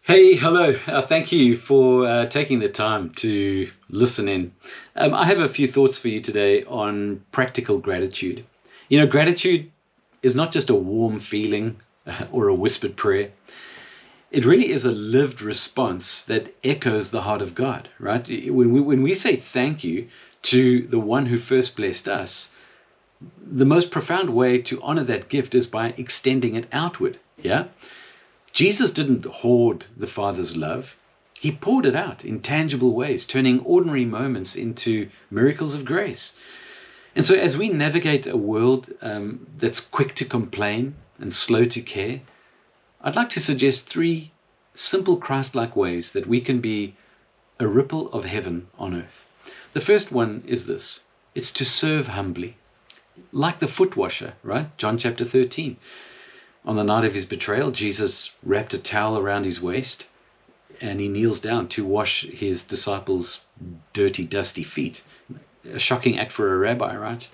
Hey, hello. Thank you for taking the time to listen in. I have a few thoughts for you today on practical gratitude. Gratitude is not just a warm feeling or a whispered prayer. It really is a lived response that echoes the heart of God, right? When we say thank you to the one who first blessed us, the most profound way to honor that gift is by extending it outward. Yeah. Jesus didn't hoard the Father's love. He poured it out in tangible ways, turning ordinary moments into miracles of grace. And so as we navigate a world that's quick to complain and slow to care, I'd like to suggest three simple Christ-like ways that we can be a ripple of heaven on earth. The first one is this. It's to serve humbly. Like the foot washer, right? John chapter 13. On the night of his betrayal, Jesus wrapped a towel around his waist and he kneels down to wash his disciples' dirty, dusty feet. A shocking act for a rabbi, right?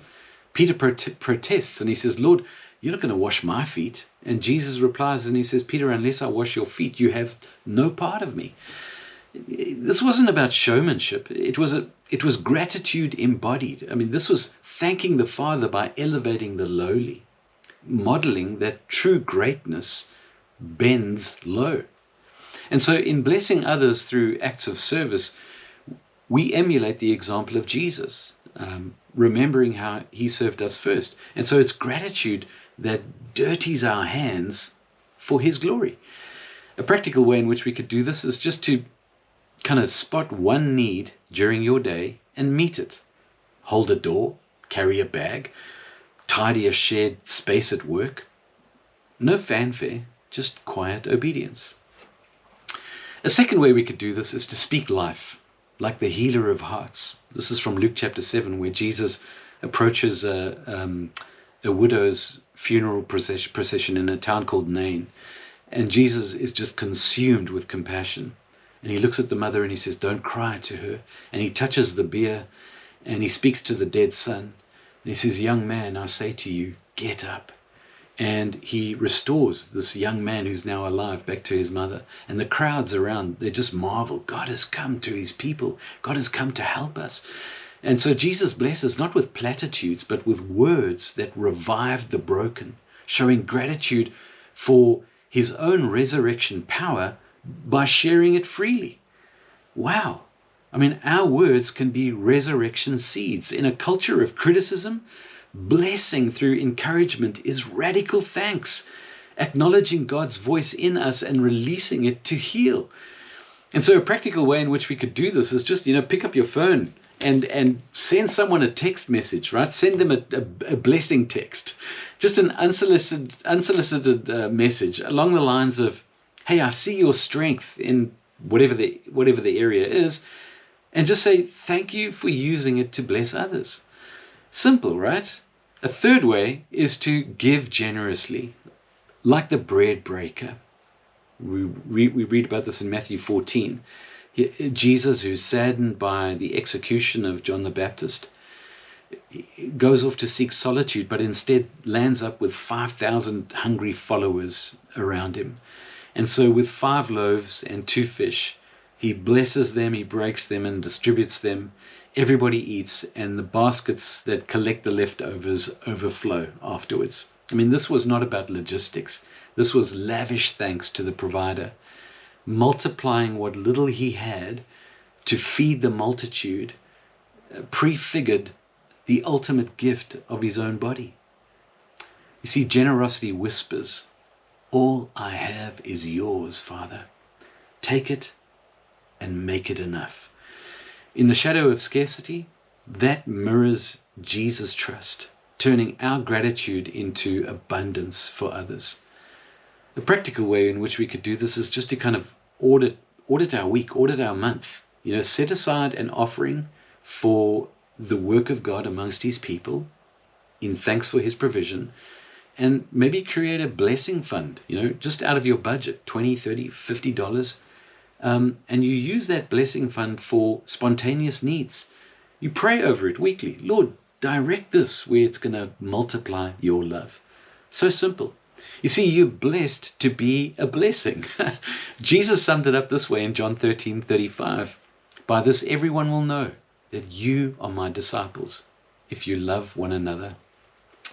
Peter protests and he says, "Lord, you're not going to wash my feet." And Jesus replies and he says, "Peter, unless I wash your feet, you have no part of me." This wasn't about showmanship. It was gratitude embodied. I mean, this was thanking the Father by elevating the lowly, modeling that true greatness bends low. And so in blessing others through acts of service, we emulate the example of Jesus, remembering how he served us first. And so it's gratitude that dirties our hands for his glory. A practical way in which we could do this is just to kind of spot one need during your day and meet it. Hold a door, carry a bag, tidy a shared space at work. No fanfare, just quiet obedience. A second way we could do this is to speak life, like the healer of hearts. This is from Luke chapter 7, where Jesus approaches a widow's funeral procession in a town called Nain. And Jesus is just consumed with compassion. And he looks at the mother and he says, "Don't cry," to her. And he touches the bier and he speaks to the dead son. And he says, "Young man, I say to you, get up." And he restores this young man who's now alive back to his mother. And the crowds around, they just marvel. God has come to his people. God has come to help us. And so Jesus blesses not with platitudes, but with words that revive the broken, showing gratitude for his own resurrection power by sharing it freely. Wow. I mean, our words can be resurrection seeds. In a culture of criticism, blessing through encouragement is radical thanks, acknowledging God's voice in us and releasing it to heal. And so a practical way in which we could do this is just, pick up your phone and send someone a text message, right? Send them a blessing text, just an unsolicited message along the lines of, "Hey, I see your strength in whatever the area is," and just say, "Thank you for using it to bless others." Simple, right? A third way is to give generously, like the bread breaker. We read about this in Matthew 14. Jesus, who's saddened by the execution of John the Baptist, goes off to seek solitude, but instead lands up with 5,000 hungry followers around him. And so with 5 loaves and 2 fish, he blesses them, he breaks them and distributes them. Everybody eats, and the baskets that collect the leftovers overflow afterwards. I mean, this was not about logistics. This was lavish thanks to the provider, multiplying what little he had to feed the multitude, prefigured the ultimate gift of his own body. You see, generosity whispers, "All I have is yours, Father. Take it and make it enough." In the shadow of scarcity, that mirrors Jesus' trust, turning our gratitude into abundance for others. A practical way in which we could do this is just to kind of audit our week, audit our month. Set aside an offering for the work of God amongst his people in thanks for his provision, and maybe create a blessing fund, just out of your budget, $20, $30, $50. And you use that blessing fund for spontaneous needs. You pray over it weekly. "Lord, direct this where it's going to multiply your love." So simple. You see, you're blessed to be a blessing. Jesus summed it up this way in John 13:35. By this everyone will know that you are my disciples, if you love one another.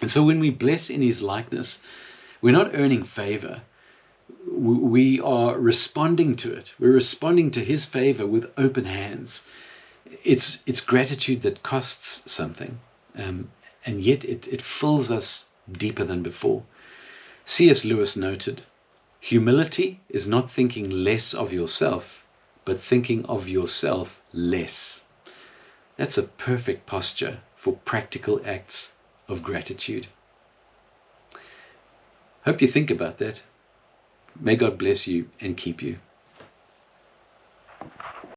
And so when we bless in his likeness, we're not earning favor. We are responding to it. We're responding to his favor with open hands. It's gratitude that costs something, and yet it fills us deeper than before. C.S. Lewis noted, humility is not thinking less of yourself, but thinking of yourself less. That's a perfect posture for practical acts of gratitude. Hope you think about that. May God bless you and keep you.